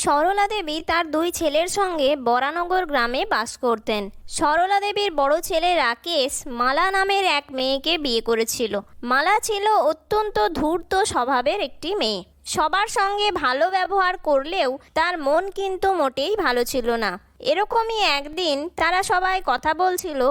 সরলা দেবী তার দুই ছেলের সঙ্গে বরানগর গ্রামে বাস করতেন। সরলা দেবীর বড় ছেলে রাকেশ মালা নামের এক মেয়েকে বিয়ে করেছিল। মালা ছিল অত্যন্ত ধূর্ত স্বভাবের একটি মেয়ে। সবার সঙ্গে ভালো ব্যবহার করলেও তার মন কিন্তু মোটেই ভালো ছিল না। এরকমই একদিন তারা সবাই কথা বলছিল।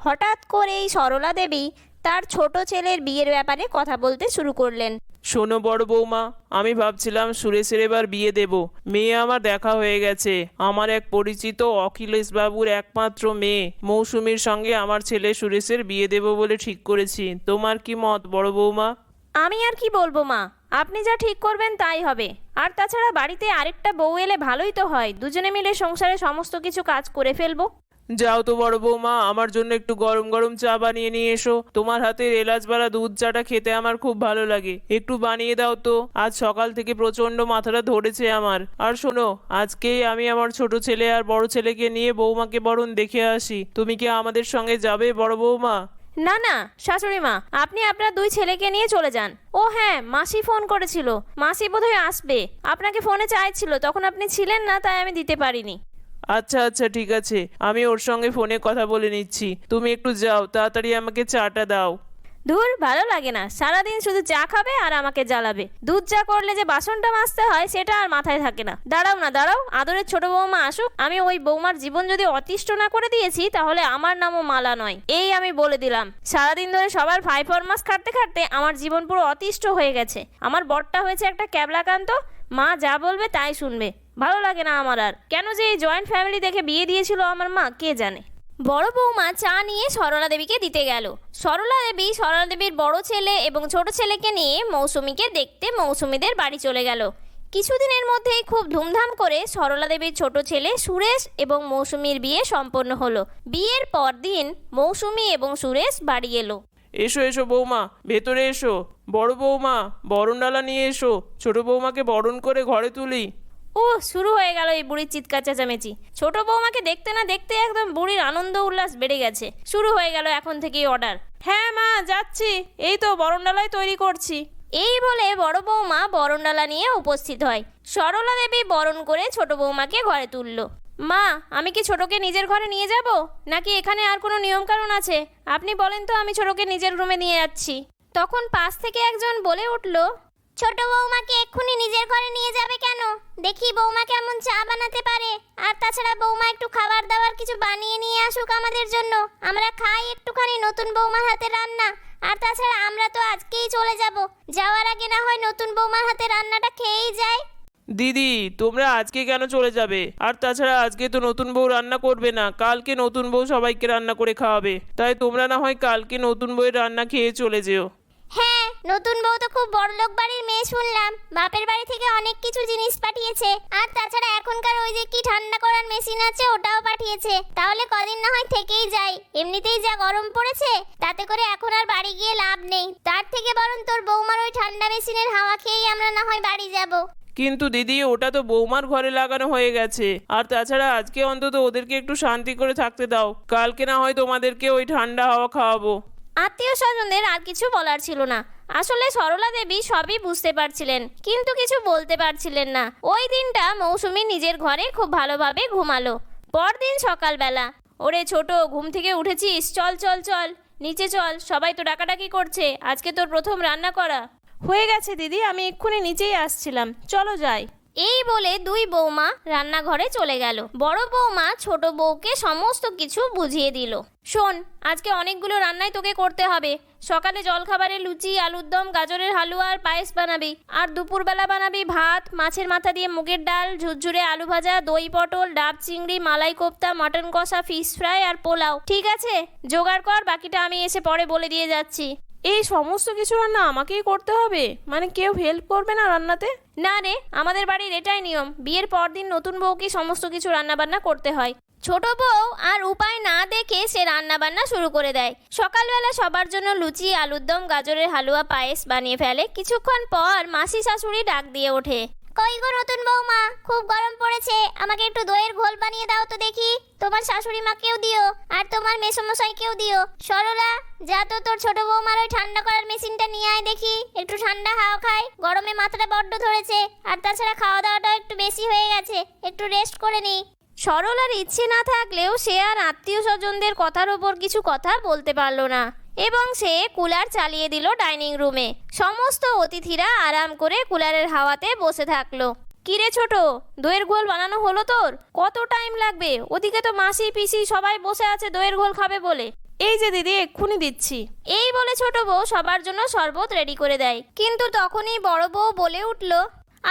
হঠাৎ করেই সরলা দেবী তার ছোট ছেলের বিয়ের ব্যাপারে কথা বলতে শুরু করলেন। শোনো বড় বৌমা, আমি ভাবছিলাম সুরেশের এবার বিয়ে দেব। মেয়ে আমার দেখা হয়ে গেছে। আমার এক পরিচিত অখিলেশ বাবুর একমাত্র মেয়ে মৌসুমীর সঙ্গে আমার ছেলে সুরেশের বিয়ে দেব বলে ঠিক করেছি। তোমার কি মত বড় বৌমা? আমি আর কি বলবো মা, আপনি যা ঠিক করবেন তাই হবে। আর তাছাড়া বাড়িতে আরেকটা বউ এলে ভালোই তো হয়, দুজনে মিলে সংসারে সমস্ত কিছু কাজ করে ফেলবো। যাও তো বড় বৌমা, আমার জন্য একটু গরম গরম চা বানিয়ে নিয়ে এসো। তোমার হাতের এলাচ বাড়া দুধ চাটা খেতে আমার খুব ভালো লাগে। একটু বানিয়ে দাও তো, আজ সকাল থেকে প্রচন্ড মাথাটা ধরেছে আমার। আর শোনো, আজকেই আমি আমার ছোট ছেলে আর বড় ছেলেকে নিয়ে বৌমাকে বরং দেখে আসি। তুমি কি আমাদের সঙ্গে যাবে বড় বৌমা? না না শাশুড়ি মা, আপনি আপনার দুই ছেলেকে নিয়ে চলে যান। ও হ্যাঁ, মাসি ফোন করেছিল, মাসি বোধহয় আসবে। আপনাকে ফোনে চাইছিল, তখন আপনি ছিলেন না, তাই আমি দিতে পারিনি। আচ্ছা আচ্ছা, ঠিক আছে, আমি ওর সঙ্গে ফোনে কথা বলে নিচ্ছি। তুমি একটু যাও, তাড়াতাড়ি আমাকে চাটা দাও। ধুর, ভালো লাগে না, সারাদিন শুধু চা খাবে আর আমাকে জ্বালাবে। দুধ চা করলে যে বাসনটা মাজতে হয় সেটা আর মাথায় থাকে না। দাঁড়াও না দাঁড়াও, আদরের ছোট বৌমা আসুক। আমি ওই বৌমার জীবন যদি অতিষ্ঠ না করে দিয়েছি তাহলে আমার নামও মালা নয়, এই আমি বলে দিলাম। সারাদিন ধরে সবার ফাই ফরমাস খাটতে খাটতে আমার জীবন পুরো অতিষ্ঠ হয়ে গেছে। আমার বরটা হয়েছে একটা ক্যাবলাকান্ত, মা যা বলবে তাই শুনবে। ভালো লাগে না আমার আর। কেন যে এই জয়েন্ট ফ্যামিলি দেখে বিয়ে দিয়েছিল আমার মা, কে জানে। বড় বৌমা চা নিয়ে সরলা দেবীকে দিতে গেল। সরলা দেবীর বড় ছেলে এবং ছোট ছেলেকে নিয়ে মৌসুমীকে দেখতে মৌসুমীদের বাড়ি চলে গেল। কিছুদিনের মধ্যেই খুব ধুমধাম করে সরলা দেবীর ছোট ছেলে সুরেশ এবং মৌসুমীর বিয়ে সম্পন্ন হলো। বিয়ের পর দিন মৌসুমী এবং সুরেশ বাড়ি এলো। এসো এসো বৌমা, ভেতরে এসো। বড় বৌমা, বরণডালা নিয়ে এসো। ছোট বৌমাকে বরণ করে ঘরে তুলি। ও শুরু হয়ে গেল এই বুড়ির চিৎকার চেঁচামেচি। ছোট বৌমাকে দেখতে না দেখতে একদম বুড়ির আনন্দ উল্লাস বেড়ে গেছে। শুরু হয়ে গেল এখন থেকেই অর্ডার। হ্যাঁ মা, যাচ্ছি, এই তো বরণডালাই তৈরি করছি। এই বলে বড় বৌমা বরণডালা নিয়ে উপস্থিত হয়। সরলা দেবী বরণ করে ছোট বৌমাকে ঘরে তুলল। মা, আমি কি ছোটকে নিজের ঘরে নিয়ে যাব, নাকি এখানে আর কোনো নিয়ম কানুন আছে? আপনি বলেন তো, আমি ছোটকে নিজের রুমে নিয়ে যাচ্ছি। তখন পাশ থেকে একজন বলে উঠল, ছোট বৌমাকে এক্ষুনি নিজের ঘরে নিয়ে যাবে কেন? দেখি বৌমা কেমন চা বানাতে পারে। আর তাছাড়া বৌমা একটু খাবার দাবার কিছু বানিয়ে নিয়ে আসুক আমাদের জন্য, আমরা খাই একটুখানি নতুন বৌমার হাতে রান্না। আর তাছাড়া আমরা তো আজকেই চলে যাব, যাওয়ার আগে না হয় নতুন বৌমার হাতে রান্নাটা খেয়েই যাই। দিদি, তোমরা আজকে কেন চলে যাবে? আর তাছাড়া আজকে তো নতুন বউ রান্না করবে না, কালকে নতুন বউ সবাইকে রান্না করে খাওয়াবে। তাই তোমরা না হয় কালকে নতুন বউয়ের রান্না খেয়ে চলে যেও। হ্যাঁ, নতুন বউ তো খুব বড়লোক বাড়ির মেয়ে শুনলাম, বাপের বাড়ি থেকে অনেক কিছু জিনিস পাঠিয়েছে। আর তাছাড়া এখনকার ওই যে কি ঠান্ডা করার মেশিন আছে ওটাও পাঠিয়েছে। তাহলে কদিন না হয় থেকেই যাই, এমনিতেই যা গরম পড়েছে, তাতে করে এখন আর বাড়ি গিয়ে লাভ নেই। তার থেকে বরং তোর বৌমার ওই ঠান্ডা মেশিনের হাওয়া খেয়েই আমরা না হয় বাড়ি যাব। কিন্তু দিদি, ওটা তো বৌমার ঘরে লাগানো হয়ে গেছে। আর তাছাড়া আজকে অন্তত ওদেরকে একটু শান্তি করে থাকতে দাও, কালকে না হয় তোমাদেরকে ওই ঠান্ডা হাওয়া খাওয়াবো। আত্মীয় স্বজনদের আর কিছু বলার ছিল না। আসলে সরলা দেবী সবই বুঝতে পারছিলেন, কিন্তু কিছু বলতে পারছিলেন না। ওই দিনটা মৌসুমী নিজের ঘরে খুব ভালোভাবে ঘুমালো। পরদিন সকালবেলা, ওরে ছোট, ঘুম থেকে উঠেছিস? চল চল চল, নিচে চল, সবাই তো ডাকাডাকি করছে, আজকে তোর প্রথম রান্না করা। হয়ে গেছে দিদি, আমি এক্ষুনি নিচেই আসছিলাম, চলো যাই। এই বলে দুই বৌমা রান্নাঘরে চলে গেল। বড় বৌমা ছোট বউকে সমস্ত কিছু বুঝিয়ে দিল। শোন, আজকে অনেকগুলো রান্নাই তোকে করতে হবে। সকালে জলখাবারে লুচি, আলুর দম, গাজরের হালুয়া আর পায়েস বানাবি। আর দুপুরবেলা বানাবি ভাত, মাছের মাথা দিয়ে মুগের ডাল, ঝুরঝুরে আলু ভাজা, দই পটল, ডাব চিংড়ি, মালাই কোপ্তা, মটন কষা, ফিশ ফ্রাই আর পোলাও। ঠিক আছে, জোগাড় কর, বাকিটা আমি এসে পরে বলে দিয়ে যাচ্ছি। এই সমস্ত কিছু রান্না আমাকেই করতে হবে? মানে কেউ হেল্প করবে না রান্নাতে? না রে, আমাদের বাড়ির এটাই নিয়ম, বিয়ের পর দিন নতুন বউকে সমস্ত কিছু রান্না বান্না করতে হয়। ছোট বউ আর উপায় না দেখে সে রান্না বান্না শুরু করে দেয়। সকালবেলা সবার জন্য লুচি, আলুর দম, গাজরের হালুয়া, পায়েস বানিয়ে ফেলে। কিছুক্ষণ পর মাসি শাশুড়ি ডাক দিয়ে ওঠে, কই গো নতুন বৌমা, খুব গরম পড়েছে, আমাকে একটু দইয়ের ঘোল বানিয়ে দাও তো দেখি। তোমার শাশুড়ি মাকেও দিও আর তোমার মেসোমশাইকেও দিও। সরলা, যা তো তোর ছোট বৌমার ওই ঠান্ডা করার মেশিনটা নিয়ে আয় দেখি, একটু ঠান্ডা হাওয়া খাই, গরমে মাথাটা বড্ড ধরেছে। আর তাছাড়া খাওয়া দাওয়াটাও একটু বেশি হয়ে গেছে, একটু রেস্ট করে নি। সরলার ইচ্ছে না থাকলেও সে আর আত্মীয় স্বজনদের কথার ওপর কিছু কথা বলতে পারলো না এবং সে কুলার চালিয়ে দিল ডাইনিং রুমে। সমস্ত অতিথিরা আরাম করে কুলারের হাওয়াতে বসে থাকলো। কিরে ছোট, দইয়ের ঘোল বানানো হলো তোর? কত টাইম লাগবে? ওদিকে তো মাসি পিসি সবাই বসে আছে দইয়ের ঘোল খাবে বলে। এই যে দিদি, এক্ষুনি দিচ্ছি। এই বলে ছোট বউ সবার জন্য শরবত রেডি করে দেয়, কিন্তু তখনই বড় বউ বলে উঠল,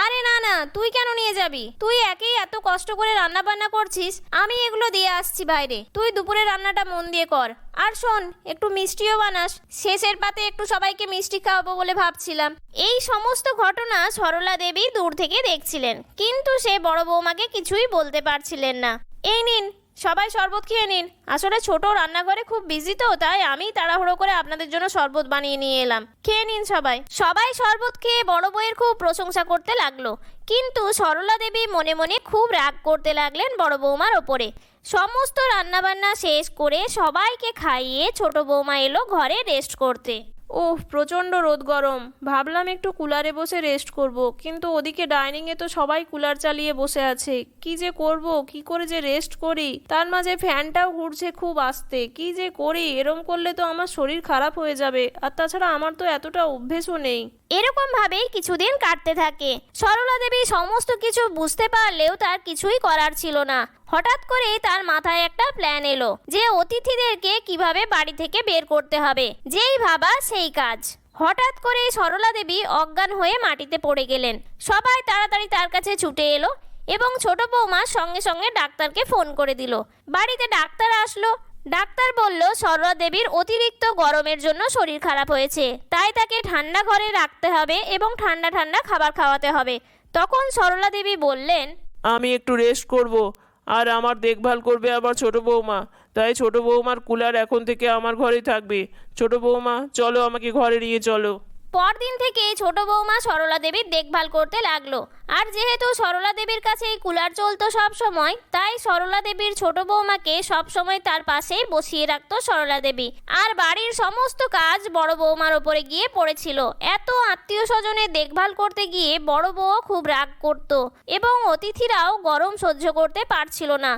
আরে না না, তুই কেন নিয়ে যাবি? তুই একেই এত কষ্ট করে রান্না বান্না করছিস, আমি এগুলো দিয়ে আসছি বাইরে। তুই দুপুরে রান্নাটা মন দিয়ে কর। আর শোন, একটু মিষ্টিও বানাস, শেষের পাতে একটু সবাইকে মিষ্টি খাওয়াবো বলে ভাবছিলাম। এই সমস্ত ঘটনা সরলা দেবী দূর থেকে দেখছিলেন, কিন্তু সে বড় বৌমাকে কিছুই বলতে পারছিলেন না। এই নিন, সবাই শরবত খেয়ে নিন। আসলে ছোট রান্নাঘরে খুব বিজি তো, তাই আমি তাড়াহুড়ো করে আপনাদের জন্য শরবত বানিয়ে নিয়ে এলাম। খেয়ে নিন সবাই। সবাই শরবত খেয়ে বড় বউয়ের খুব প্রশংসা করতে লাগলো, কিন্তু সরলা দেবী মনে মনে খুব রাগ করতে লাগলেন বড় বৌমার ওপরে। সমস্ত রান্নাবান্না শেষ করে সবাইকে খাইয়ে ছোট বৌমা এলো ঘরে রেস্ট করতে। ওহ, প্রচণ্ড রোদ গরম, ভাবলাম একটু কুলারে বসে রেস্ট করব, কিন্তু ওদিকে ডাইনিংয়ে তো সবাই কুলার চালিয়ে বসে আছে। কি যে করব, কি করে যে রেস্ট করি? তার মাঝে ফ্যানটাও ঘুরছে খুব আস্তে। কি যে করি? এরম করলে তো আমার শরীর খারাপ হয়ে যাবে, আর তাছাড়া আমার তো এতটা অভ্যেসও নেই। এরকম ভাবেই কিছুদিন কাটতে থাকে। সরলা দেবী সমস্ত কিছু বুঝতে পারলেও তার কিছুই করার ছিল না। হঠাৎ করে তার মাথায় একটা প্ল্যান এলো যে অতিথিদেরকে কিভাবে বাড়ি থেকে বের করতে হবে। যেই ভাবা সেই কাজ। হঠাৎ করে সরলা দেবী অজ্ঞান হয়ে মাটিতে পড়ে গেলেন। সবাই তাড়াতাড়ি তার কাছে ছুটে এলো এবং ছোট বৌমা সঙ্গে সঙ্গে ডাক্তারকে ফোন করে দিল। বাড়িতে ডাক্তার আসলো। ডাক্তার বলল সরলা দেবীর অতিরিক্ত গরমের জন্য শরীর খারাপ হয়েছে, তাই তাকে ঠান্ডা ঘরে রাখতে হবে এবং ঠান্ডা ঠান্ডা খাবার খাওয়াতে হবে। তখন সরলা দেবী বললেন, আমি একটু রেস্ট করব, আর আমার দেখভাল করবে আবার ছোট বৌমা। তাই ছোট বৌমার কুলার এখন থেকে আমার ঘরেই থাকবে। ছোট বৌমা, চলো, আমাকে ঘরে নিয়ে চলো। পরদিন থেকে ছোট বৌমা সরলা দেবীর দেখভাল করতে লাগলো। আর যেহেতু সরলা দেবীর কাছে এই কুলার চলতো সব সময়, তাই সরলা দেবীর ছোট বৌমাকে সব সময় তার পাশেই বসিয়ে রাখতো সরলা দেবী। আর বাড়ির সমস্ত কাজ বড় বৌমার ওপরে গিয়ে পড়েছিল। এত আত্মীয় স্বজনের দেখভাল করতে গিয়ে বড় বউ খুব রাগ করত এবং অতিথিরাও গরম সহ্য করতে পারছিল না।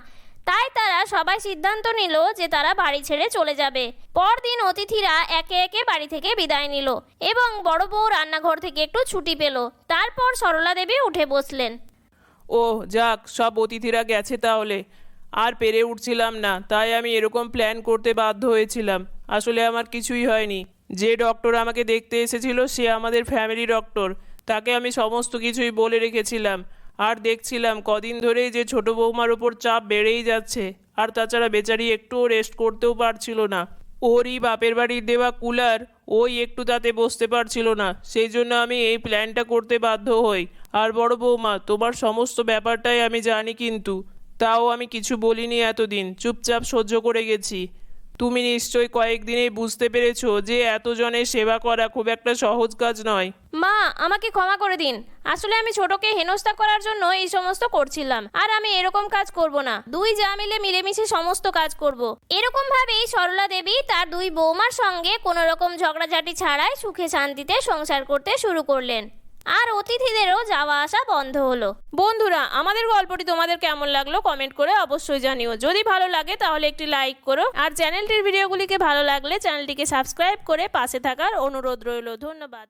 তাই তারা সবাই সিদ্ধান্ত নিল যে তারা বাড়ি ছেড়ে চলে যাবে। পরদিন অতিথিরা একে একে বাড়ি থেকে বিদায় নিল এবং বড় বউ রান্নাঘর থেকে একটু ছুটি পেল। তারপর সরলা দেবী উঠে বসলেন। ওহ যাক, সব অতিথিরা গেছে তাহলে। আর পেরে উঠছিলাম না, তাই আমি এরকম প্ল্যান করতে বাধ্য হয়েছিলাম। আসলে আমার কিছুই হয়নি। যে ডক্টর আমাকে দেখতে এসেছিল সে আমাদের ফ্যামিলি ডক্টর। তাকে আমি সমস্ত কিছুই বলে রেখেছিলাম। আর দেখছিলাম কদিন ধরেই যে ছোট বৌমার ওপর চাপ বেড়েই যাচ্ছে। আর তাছাড়া বেচারি একটুও রেস্ট করতেও পারছিল না। ওরই বাপের বাড়ির দেওয়া কুলার, ওই একটু তাতে বসতে পারছিল না। সেই জন্য আমি এই প্ল্যানটা করতে বাধ্য হই। আর বড় বৌমা, তোমার সমস্ত ব্যাপারটাই আমি জানি, কিন্তু তাও আমি কিছু বলিনি এতদিন, চুপচাপ সহ্য করে গেছি। তুমি নিশ্চয়ই কয়েকদিনেই বুঝতে পেরেছো যে এতজনের সেবা করা খুব একটা সহজ কাজ নয়। মা, আমাকে ক্ষমা করে দিন। আসলে আমি ছোটকে হেনস্থা করার জন্য এই সমস্ত করছিলাম, আর আমি এরকম কাজ করব না। দুই যা মিলে মিলেমিশে সমস্ত কাজ করব। এরকম ভাবেই সরলা দেবী তার দুই বৌমার সঙ্গে কোনো রকম ঝগড়াঝাটি ছাড়াই সুখে শান্তিতে সংসার করতে শুরু করলেন। আর অতিথিদেরও যাওয়া আসা বন্ধ হলো। বন্ধুরা, আমাদের গল্পটি তোমাদের কেমন লাগলো কমেন্ট করে অবশ্যই জানিও। যদি ভালো লাগে তাহলে একটি লাইক করো, আর চ্যানেলটির ভিডিওগুলিকে ভালো লাগলে চ্যানেলটিকে সাবস্ক্রাইব করে পাশে থাকার অনুরোধ রইল। ধন্যবাদ।